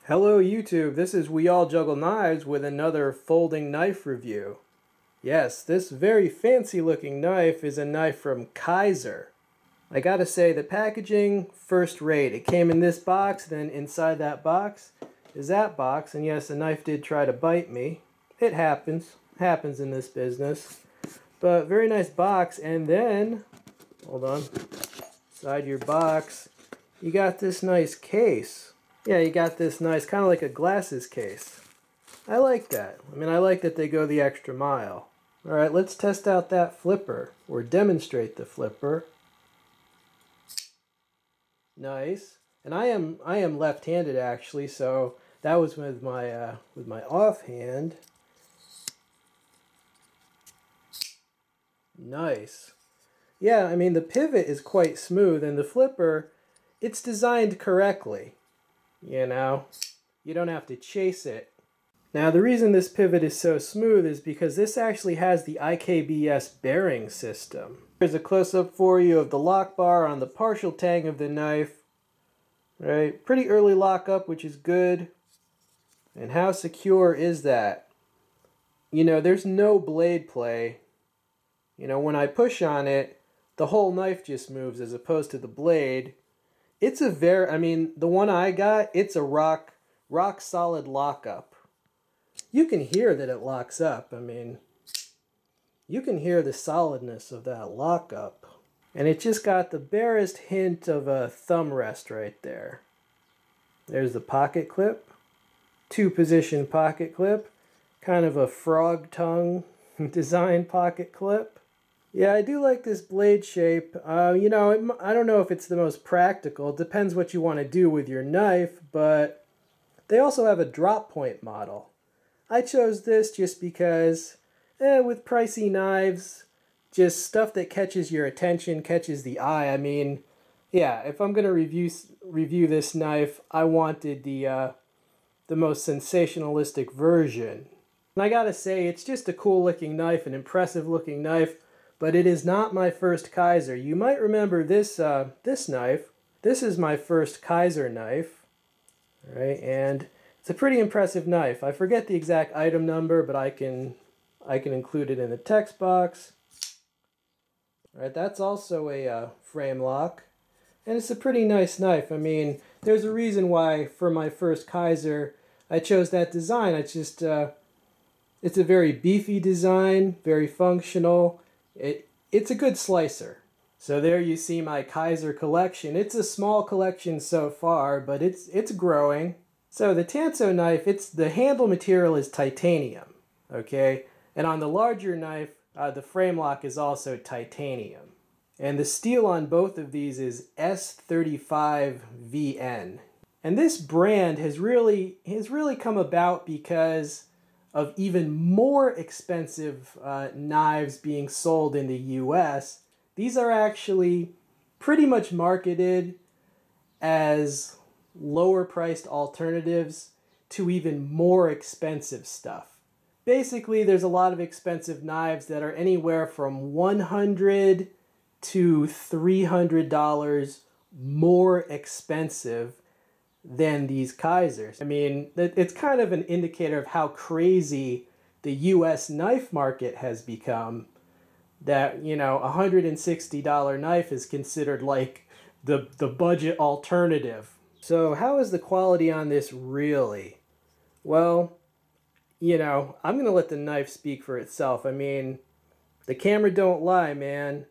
Hello YouTube, this is We All Juggle Knives with another folding knife review. Yes, this very fancy looking knife is a knife from Kizer. I gotta say, the packaging, first rate. It came in this box, then inside that box is that box, and yes, the knife did try to bite me. It happens in this business. But very nice box, and then, hold on, inside your box, you got this nice case. Yeah, you got this nice, kind of like a glasses case. I like that. I mean, I like that they go the extra mile. Alright, let's test out that flipper, or demonstrate the flipper. Nice. And I am left-handed actually, so that was with my offhand. Nice. Yeah, I mean, the pivot is quite smooth, and the flipper, it's designed correctly. You know, you don't have to chase it. Now, the reason this pivot is so smooth is because this actually has the IKBS bearing system. Here's a close-up for you of the lock bar on the partial tang of the knife. Right, pretty early lockup, which is good. And how secure is that? You know, there's no blade play. You know, when I push on it, the whole knife just moves as opposed to the blade. It's a I mean, the one I got, it's a rock solid lockup. You can hear that it locks up. I mean, you can hear the solidness of that lockup. And it just got the barest hint of a thumb rest right there. There's the pocket clip. Two-position pocket clip. Kind of a frog tongue design pocket clip. Yeah, I do like this blade shape. You know, I don't know if it's the most practical. It depends what you want to do with your knife, but they also have a drop point model. I chose this just because, with pricey knives, just stuff that catches your attention, catches the eye. I mean, yeah, if I'm going to review this knife, I wanted the most sensationalistic version. And I gotta say, it's just a cool looking knife, an impressive looking knife. But it is not my first Kizer. You might remember this this knife. This is my first Kizer knife. All right, and it's a pretty impressive knife. I forget the exact item number, but I can include it in the text box. All right, that's also a Framelock, and it's a pretty nice knife. I mean, there's a reason why for my first Kizer I chose that design. It's just it's a very beefy design, very functional. It's a good slicer. So there you see my Kizer collection. It's a small collection so far, but it's growing. So the Tanso knife, the handle material is titanium, okay? And on the larger knife, the Framelock is also titanium. And the steel on both of these is S35VN. And this brand has really come about because of even more expensive knives being sold in the US. These are actually pretty much marketed as lower priced alternatives to even more expensive stuff. Basically, there's a lot of expensive knives that are anywhere from $100 to $300 more expensive than these Kizers. I mean, it's kind of an indicator of how crazy the US knife market has become, that, you know, a $160 knife is considered like the budget alternative. So how is the quality on this really? Well, you know, I'm gonna let the knife speak for itself. I mean, the camera don't lie, man.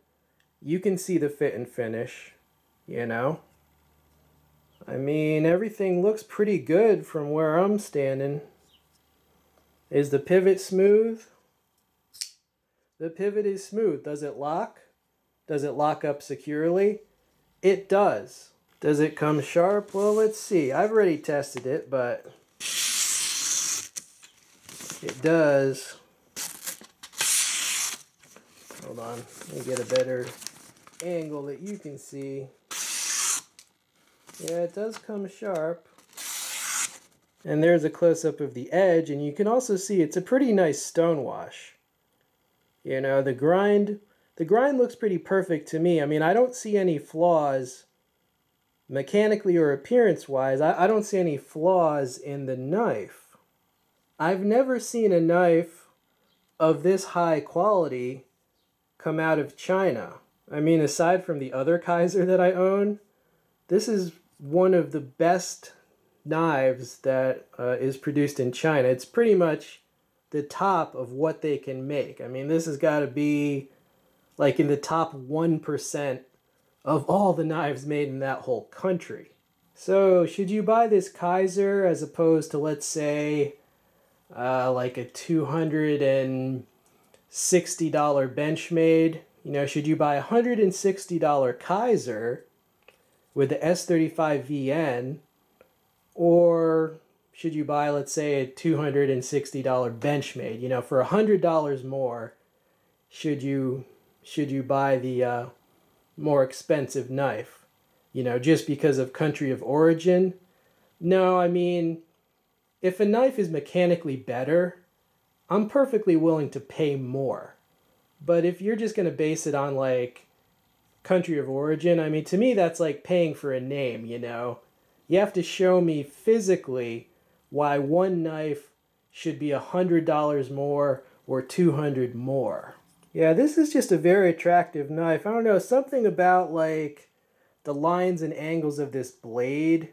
You can see the fit and finish, you know? I mean, everything looks pretty good from where I'm standing. Is the pivot smooth? The pivot is smooth. Does it lock? Does it lock up securely? It does. Does it come sharp? Well, let's see. I've already tested it, but it does. Hold on. Let me get a better angle that you can see. Yeah, it does come sharp. And there's a close-up of the edge, and you can also see it's a pretty nice stone wash. You know, the grind looks pretty perfect to me. I mean, I don't see any flaws mechanically or appearance-wise, I don't see any flaws in the knife. I've never seen a knife of this high quality come out of China. I mean, aside from the other Kizer that I own, this is one of the best knives that is produced in China. It's pretty much the top of what they can make. I mean, this has got to be like in the top 1% of all the knives made in that whole country. So, should you buy this Kizer as opposed to, let's say, like a $260 Benchmade? You know, should you buy a $160 Kizer with the S35VN, or should you buy, let's say, a $260 Benchmade? You know, for $100 more, should you buy the more expensive knife? You know, just because of country of origin? No, I mean, if a knife is mechanically better, I'm perfectly willing to pay more. But if you're just going to base it on, like, country of origin, I mean, to me, that's like paying for a name, you know? You have to show me physically why one knife should be $100 more or $200 more. Yeah, this is just a very attractive knife. I don't know, something about, like, the lines and angles of this blade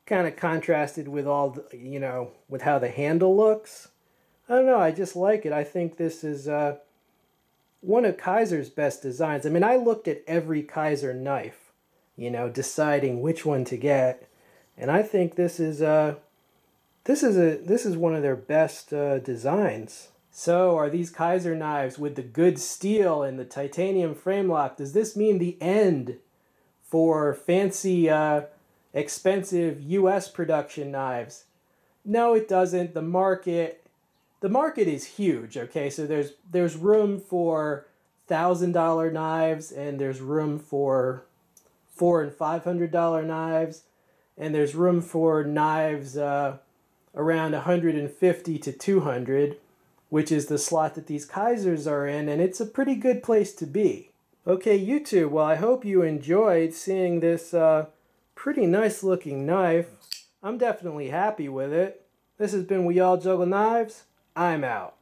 kind of contrasted with all the, you know, with how the handle looks. I don't know, I just like it. I think this is one of Kizer's best designs. I mean, I looked at every Kizer knife, you know, deciding which one to get, and I think this is one of their best designs. So, are these Kizer knives with the good steel and the titanium frame lock, does this mean the end for fancy, expensive U.S. production knives? No, it doesn't. The market is huge, okay? So there's room for $1,000 knives, and there's room for $400 and $500 knives, and there's room for knives around $150 to $200, which is the slot that these Kizers are in, and it's a pretty good place to be. Okay, YouTube, well, I hope you enjoyed seeing this pretty nice looking knife. I'm definitely happy with it. This has been We All Juggle Knives. I'm out.